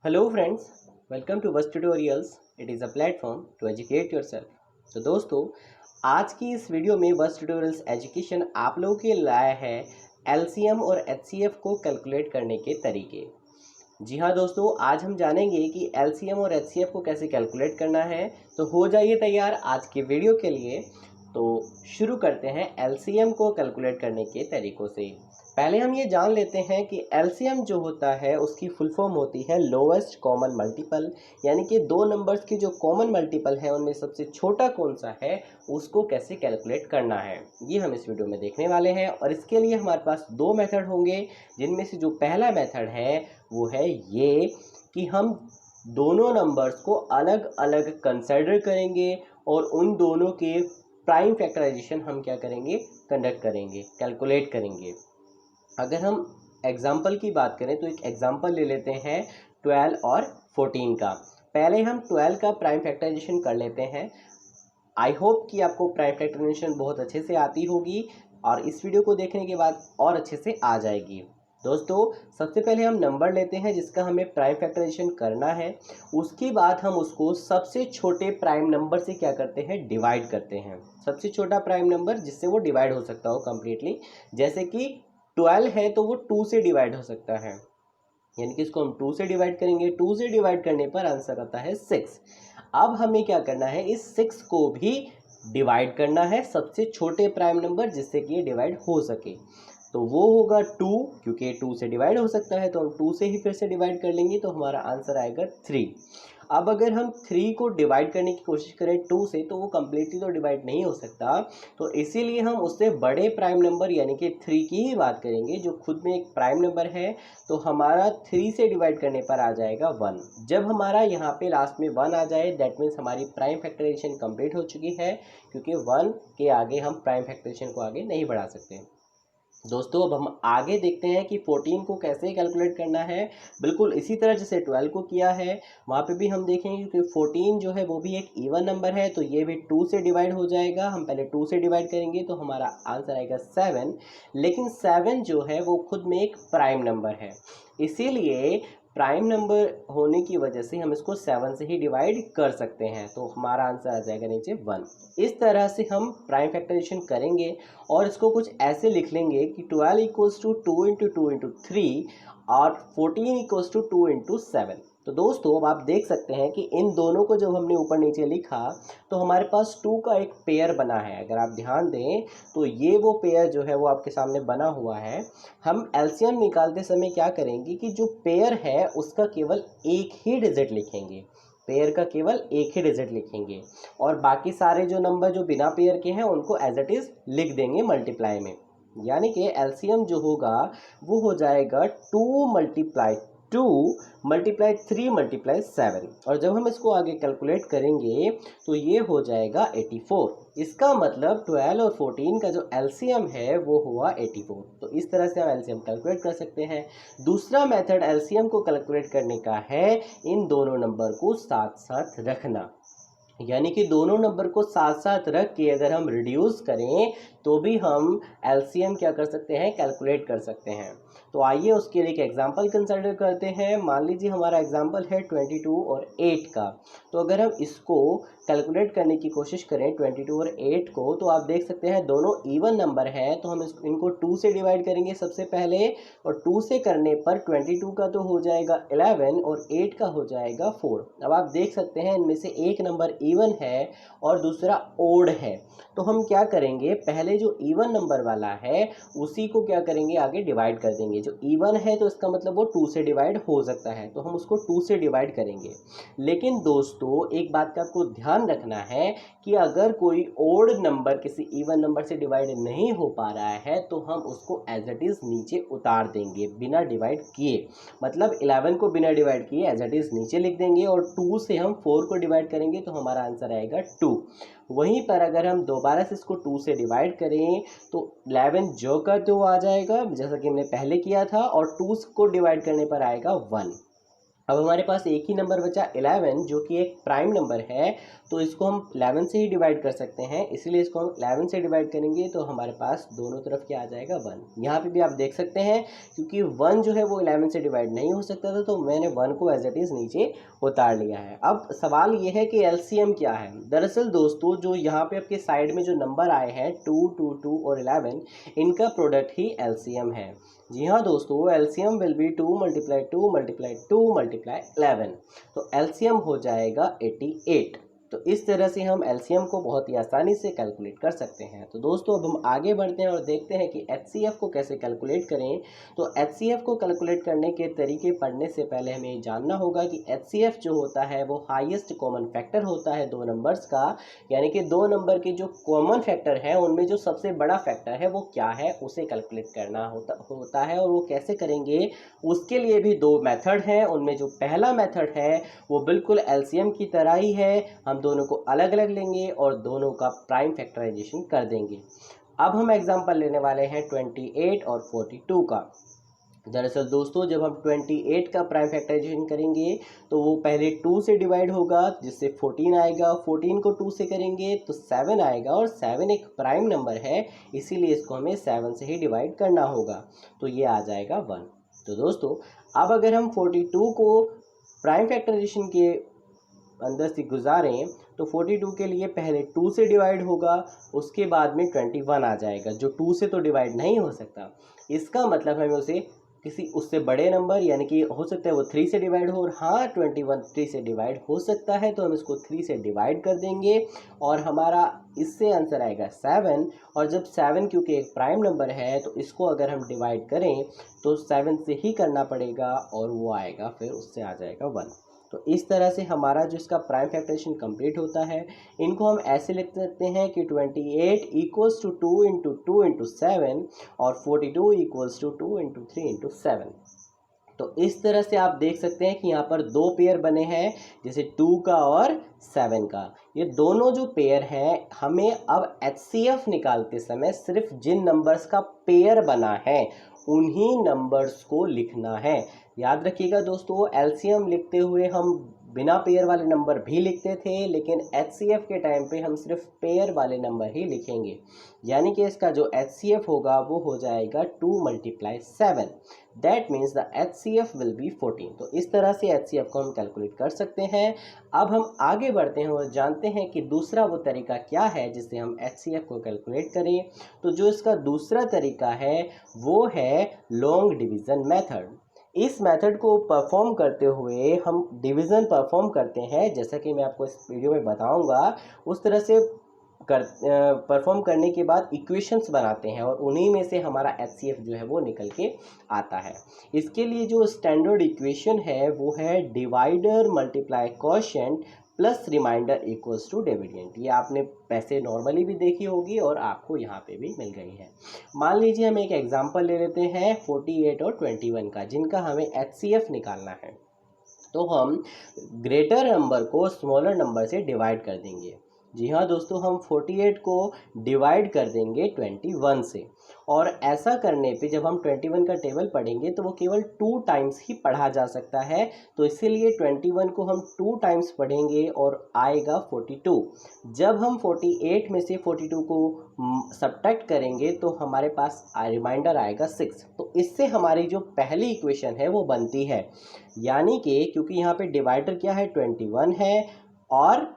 Hello friends, welcome to Bus Tutorials. It is a platform to educate yourself. तो दोस्तों, आज की इस वीडियो में बस ट्यूटोरियल्स एजुकेशन आप लोगों के लिए लाया है एलसीएम और एचसीएफ को कैलकुलेट करने के तरीके। जी हाँ दोस्तों, आज हम जानेंगे कि एलसीएम और एचसीएफ को कैसे कैलकुलेट करना है। तो हो जाइए तैयार आज के वीडियो के लिए। तो शुरू करते हैं एलसीएम को कैलकुलेट करने के तरीकों से। पहले हम ये जान लेते हैं कि एलसीएम जो होता है उसकी फुल फॉर्म होती है लोवेस्ट कॉमन मल्टीपल, यानी कि दो नंबर्स की जो कॉमन मल्टीपल है उनमें सबसे छोटा कौन सा है उसको कैसे कैलकुलेट करना है, ये हम इस वीडियो में देखने वाले हैं। और इसके लिए हमारे पास दो मेथड होंगे, जिनमें से जो पहला मेथड है वो है ये कि हम दोनों नंबर्स को अलग अलग कंसिडर करेंगे और उन दोनों के प्राइम फैक्टराइजेशन हम क्या करेंगे, कंडक्ट करेंगे, कैलकुलेट करेंगे। अगर हम एग्जाम्पल की बात करें तो एक एग्जाम्पल ले लेते हैं 12 और 14 का। पहले हम 12 का प्राइम फैक्टराइजेशन कर लेते हैं। आई होप कि आपको प्राइम फैक्टराइजेशन बहुत अच्छे से आती होगी और इस वीडियो को देखने के बाद और अच्छे से आ जाएगी। दोस्तों, सबसे पहले हम नंबर लेते हैं जिसका हमें प्राइम फैक्टराइजेशन करना है। उसके बाद हम उसको सबसे छोटे प्राइम नंबर से क्या करते हैं, डिवाइड करते हैं। सबसे छोटा प्राइम नंबर जिससे वो डिवाइड हो सकता हो कम्प्लीटली, जैसे कि 12 है तो वो 2 से डिवाइड हो सकता है, यानी कि इसको हम 2 से डिवाइड करेंगे। 2 से डिवाइड करने पर आंसर आता है 6। अब हमें क्या करना है, इस 6 को भी डिवाइड करना है सबसे छोटे प्राइम नंबर जिससे कि ये डिवाइड हो सके। तो वो होगा 2, क्योंकि 2 से डिवाइड हो सकता है तो हम 2 से ही फिर से डिवाइड कर लेंगे, तो हमारा आंसर आएगा 3। अब अगर हम 3 को डिवाइड करने की कोशिश करें 2 से तो वो कम्प्लीटली तो डिवाइड नहीं हो सकता, तो इसीलिए हम उससे बड़े प्राइम नंबर यानी कि 3 की ही बात करेंगे, जो खुद में एक प्राइम नंबर है। तो हमारा 3 से डिवाइड करने पर आ जाएगा 1। जब हमारा यहाँ पे लास्ट में 1 आ जाए दैट मीन्स हमारी प्राइम फैक्टराइजेशन कंप्लीट हो चुकी है, क्योंकि 1 के आगे हम प्राइम फैक्टराइजेशन को आगे नहीं बढ़ा सकते। दोस्तों, अब हम आगे देखते हैं कि 14 को कैसे कैलकुलेट करना है। बिल्कुल इसी तरह जैसे 12 को किया है वहाँ पे भी हम देखेंगे कि 14 जो है वो भी एक इवन नंबर है, तो ये भी 2 से डिवाइड हो जाएगा। हम पहले 2 से डिवाइड करेंगे तो हमारा आंसर आएगा 7। लेकिन 7 जो है वो खुद में एक प्राइम नंबर है, इसीलिए प्राइम नंबर होने की वजह से हम इसको 7 से ही डिवाइड कर सकते हैं, तो हमारा आंसर आ जाएगा नीचे 1। इस तरह से हम प्राइम फैक्टराइजेशन करेंगे और इसको कुछ ऐसे लिख लेंगे कि 12 इक्वल्स टू 2 इंटू 2 इंटू 3 और 14 इक्वल्स टू 2 इंटू 7। तो दोस्तों, अब आप देख सकते हैं कि इन दोनों को जब हमने ऊपर नीचे लिखा तो हमारे पास 2 का एक पेयर बना है। अगर आप ध्यान दें तो ये वो पेयर जो है वो आपके सामने बना हुआ है। हम एलसीएम निकालते समय क्या करेंगे कि जो पेयर है उसका केवल एक ही डिजिट लिखेंगे, पेयर का केवल एक ही डिजिट लिखेंगे और बाकी सारे जो नंबर जो बिना पेयर के हैं उनको एज इट इज़ लिख देंगे मल्टीप्लाई में। यानी कि एलसीएम जो होगा वो हो जाएगा 2 मल्टीप्लाई 2 मल्टीप्लाई 3 मल्टीप्लाई 7, और जब हम इसको आगे कैलकुलेट करेंगे तो ये हो जाएगा 84। इसका मतलब 12 और 14 का जो एलसीएम है वो हुआ 84। तो इस तरह से हम एलसीएम कैलकुलेट कर सकते हैं। दूसरा मेथड एलसीएम को कैलकुलेट करने का है इन दोनों नंबर को साथ साथ रखना, यानी कि दोनों नंबर को साथ साथ रख के अगर हम रिड्यूस करें तो भी हम एलसीएम क्या कर सकते हैं, कैलकुलेट कर सकते हैं। तो आइए उसके लिए एक एग्जांपल कंसिडर करते हैं। मान लीजिए हमारा एग्जांपल है 22 और 8 का। तो अगर हम इसको कैलकुलेट करने की कोशिश करें 22 और 8 को, तो आप देख सकते हैं दोनों इवन नंबर हैं, तो हम इनको 2 से डिवाइड करेंगे सबसे पहले, और 2 से करने पर 22 का तो हो जाएगा 11 और 8 का हो जाएगा 4। अब आप देख सकते हैं इनमें से एक नंबर इवन है और दूसरा ओड है, तो हम क्या करेंगे, पहले जो इवन नंबर वाला है उसी को क्या करेंगे, आगे डिवाइड कर देंगे। जो इवन है तो इसका मतलब वो 2 से डिवाइड हो सकता है, तो हम उसको 2 से डिवाइड करेंगे। लेकिन दोस्तों, एक बात का आपको ध्यान रखना है कि अगर कोई ओड नंबर किसी इवन नंबर से डिवाइड नहीं हो पा रहा है तो हम उसको एज इट इज़ नीचे उतार देंगे बिना डिवाइड किए। मतलब 11 को बिना डिवाइड किए एज इट इज़ नीचे लिख देंगे और 2 से हम 4 को डिवाइड करेंगे तो हमारा आंसर आएगा 2। वहीं पर अगर हम दोबारा से इसको 2 से डिवाइड करें तो 11 जो का तो आ जाएगा जैसा कि हमने पहले किया था, और 2 को डिवाइड करने पर आएगा 1। अब हमारे पास एक ही नंबर बचा 11 जो कि एक प्राइम नंबर है, तो इसको हम 11 से ही डिवाइड कर सकते हैं, इसीलिए इसको हम 11 से डिवाइड करेंगे तो हमारे पास दोनों तरफ क्या आ जाएगा 1। यहाँ पे भी आप देख सकते हैं क्योंकि 1 जो है वो 11 से डिवाइड नहीं हो सकता था, तो मैंने 1 को एज इट इज़ नीचे उतार लिया है। अब सवाल ये है कि एलसीएम क्या है। दरअसल दोस्तों जो यहाँ पे आपके साइड में जो नंबर आए हैं 2, 2, 2 और 11, इनका प्रोडक्ट ही एलसीएम है। जी हाँ दोस्तों, LCM will be 2 multiply 2 multiply 2 multiply 11, तो एलसीएम हो जाएगा 88। तो इस तरह से हम एलसीएम को बहुत ही आसानी से कैलकुलेट कर सकते हैं। तो दोस्तों अब हम आगे बढ़ते हैं और देखते हैं कि एचसीएफ को कैसे कैलकुलेट करें। तो एचसीएफ को कैलकुलेट करने के तरीके पढ़ने से पहले हमें जानना होगा कि एचसीएफ जो होता है वो हाईएस्ट कॉमन फैक्टर होता है दो नंबर्स का, यानी कि दो नंबर के जो कॉमन फैक्टर है उनमें जो सबसे बड़ा फैक्टर है वो क्या है उसे कैलकुलेट करना होता है। और वो कैसे करेंगे, उसके लिए भी दो मेथड हैं। उनमें जो पहला मेथड है वो बिल्कुल एलसीएम की तरह ही है, हम दोनों को अलग अलग लेंगे और दोनों का प्राइम फैक्टराइजेशन कर देंगे। अब हम एग्जांपल लेने वाले हैं 28 और 42 का। दरअसल दोस्तों जब हम 28 का प्राइम फैक्टराइजेशन करेंगे तो वो पहले 2 से डिवाइड होगा जिससे 14 आएगा, 14 को 2 से करेंगे तो 7 आएगा, और 7 एक प्राइम नंबर है इसीलिए इसको हमें 7 से ही डिवाइड करना होगा, तो ये आ जाएगा 1। तो दोस्तों अब अगर हम 42 को प्राइम फैक्टराइजेशन के अंदर से गुजारें तो 42 के लिए पहले 2 से डिवाइड होगा, उसके बाद में 21 आ जाएगा जो 2 से तो डिवाइड नहीं हो सकता। इसका मतलब हमें उसे किसी उससे बड़े नंबर, यानी कि हो सकता है वो 3 से डिवाइड हो, और हाँ 21 3 से डिवाइड हो सकता है, तो हम इसको 3 से डिवाइड कर देंगे और हमारा इससे आंसर आएगा 7। और जब 7 क्योंकि एक प्राइम नंबर है तो इसको अगर हम डिवाइड करें तो 7 से ही करना पड़ेगा और वो आएगा फिर उससे आ जाएगा 1। तो इस तरह से हमारा जो इसका प्राइम फैक्टराइजेशन कंप्लीट होता है। इनको हम ऐसे लिख सकते हैं कि 28 इक्वल्स टू 2 इंटू 2 इंटू 7 और 42 इक्वल्स टू 2 इंटू 3 इंटू 7। तो इस तरह से आप देख सकते हैं कि यहाँ पर दो पेयर बने हैं, जैसे 2 का और 7 का। ये दोनों जो पेयर हैं हमें अब एचसीएफ निकालते समय सिर्फ जिन नंबर्स का पेयर बना है उन्हीं नंबर्स को लिखना है। याद रखिएगा दोस्तों, एलसीएम लिखते हुए हम बिना पेयर वाले नंबर भी लिखते थे, लेकिन एचसीएफ के टाइम पे हम सिर्फ पेयर वाले नंबर ही लिखेंगे, यानी कि इसका जो एचसीएफ होगा वो हो जाएगा 2 multiply 7, that means the HCF will be 14। तो इस तरह से एचसीएफ को हम कैलकुलेट कर सकते हैं। अब हम आगे बढ़ते हैं और जानते हैं कि दूसरा वो तरीका क्या है जिससे हम एचसीएफ को कैलकुलेट करें। तो जो इसका दूसरा तरीका है वो है लॉन्ग डिवीज़न मेथड। इस मेथड को परफॉर्म करते हुए हम डिवीज़न परफॉर्म करते हैं, जैसा कि मैं आपको इस वीडियो में बताऊंगा उस तरह से परफॉर्म करने के बाद इक्वेशंस बनाते हैं और उन्हीं में से हमारा एचसीएफ जो है वो निकल के आता है। इसके लिए जो स्टैंडर्ड इक्वेशन है वो है divider multiply quotient plus remainder equals to dividend. ये आपने वैसे नॉर्मली भी देखी होगी और आपको यहाँ पे भी मिल गई है। मान लीजिए हम एक एग्जांपल ले लेते हैं 48 और 21 का, जिनका हमें एचसीएफ निकालना है। तो हम ग्रेटर नंबर को स्मॉलर नंबर से डिवाइड कर देंगे। जी हाँ दोस्तों, हम 48 को डिवाइड कर देंगे 21 से, और ऐसा करने पे जब हम 21 का टेबल पढ़ेंगे तो वो केवल 2 टाइम्स ही पढ़ा जा सकता है, तो इसीलिए 21 को हम 2 टाइम्स पढ़ेंगे और आएगा 42। जब हम 48 में से 42 को सब्ट्रैक्ट करेंगे तो हमारे पास रिमाइंडर आएगा 6। तो इससे हमारी जो पहली इक्वेशन है वो बनती है, यानी कि क्योंकि यहाँ पे डिवाइडर क्या है 21 है और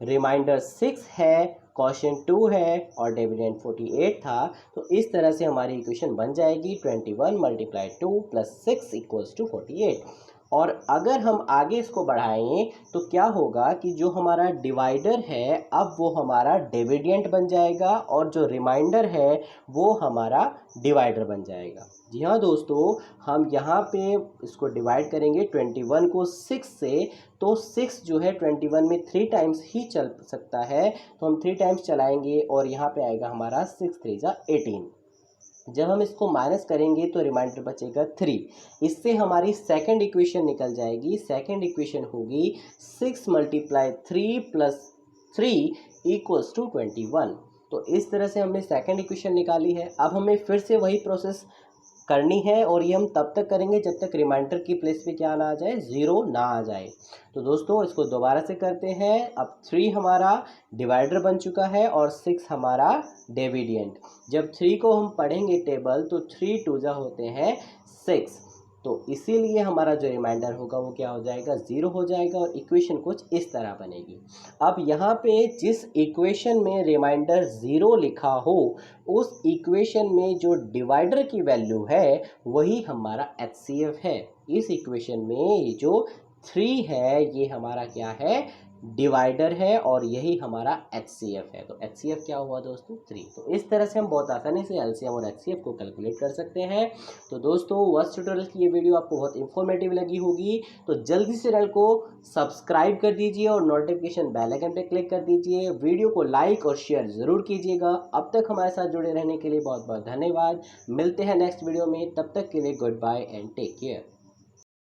रिमाइंडर 6 है, क्वोशिएंट 2 है और डिविडेंड 48 था, तो इस तरह से हमारी इक्वेशन बन जाएगी 21 मल्टीप्लाई 2 प्लस 6 इक्वल्स टू 48। और अगर हम आगे इसको बढ़ाएं तो क्या होगा कि जो हमारा डिवाइडर है अब वो हमारा डिविडेंड बन जाएगा और जो रिमाइंडर है वो हमारा डिवाइडर बन जाएगा। जी हाँ दोस्तों, हम यहाँ पे इसको डिवाइड करेंगे 21 को 6 से, तो 6 जो है 21 में 3 टाइम्स ही चल सकता है, तो हम 3 टाइम्स चलाएंगे और यहाँ पे आएगा हमारा 6 3 जा 18। जब हम इसको माइनस करेंगे तो रिमाइंडर बचेगा 3। इससे हमारी सेकंड इक्वेशन निकल जाएगी। सेकंड इक्वेशन होगी 6 मल्टीप्लाई 3 प्लस 3 इक्वल्स टू 21। तो इस तरह से हमने सेकंड इक्वेशन निकाली है। अब हमें फिर से वही प्रोसेस करनी है और ये हम तब तक करेंगे जब तक रिमाइंडर की प्लेस पे क्या ना आ जाए, 0 ना आ जाए। तो दोस्तों इसको दोबारा से करते हैं। अब 3 हमारा डिवाइडर बन चुका है और 6 हमारा डिविडेंड। जब 3 को हम पढ़ेंगे टेबल तो 3 टू जा होते हैं 6, तो इसीलिए हमारा जो रिमाइंडर होगा वो क्या हो जाएगा, 0 हो जाएगा और इक्वेशन कुछ इस तरह बनेगी। अब यहाँ पे जिस इक्वेशन में रिमाइंडर 0 लिखा हो उस इक्वेशन में जो डिवाइडर की वैल्यू है वही हमारा HCF है। इस इक्वेशन में ये जो 3 है ये हमारा क्या है, डिवाइडर है और यही हमारा HCF है। तो HCF क्या हुआ दोस्तों, 3। तो इस तरह से हम बहुत आसानी से LCM और HCF को कैलकुलेट कर सकते हैं। तो दोस्तों वर्स्ट ट्यूटोरियल की ये वीडियो आपको बहुत इंफॉर्मेटिव लगी होगी, तो जल्दी से चैनल को सब्सक्राइब कर दीजिए और नोटिफिकेशन बेल आइकन पे क्लिक कर दीजिए। वीडियो को लाइक और शेयर ज़रूर कीजिएगा। अब तक हमारे साथ जुड़े रहने के लिए बहुत बहुत धन्यवाद। मिलते हैं नेक्स्ट वीडियो में, तब तक के लिए goodbye and take care.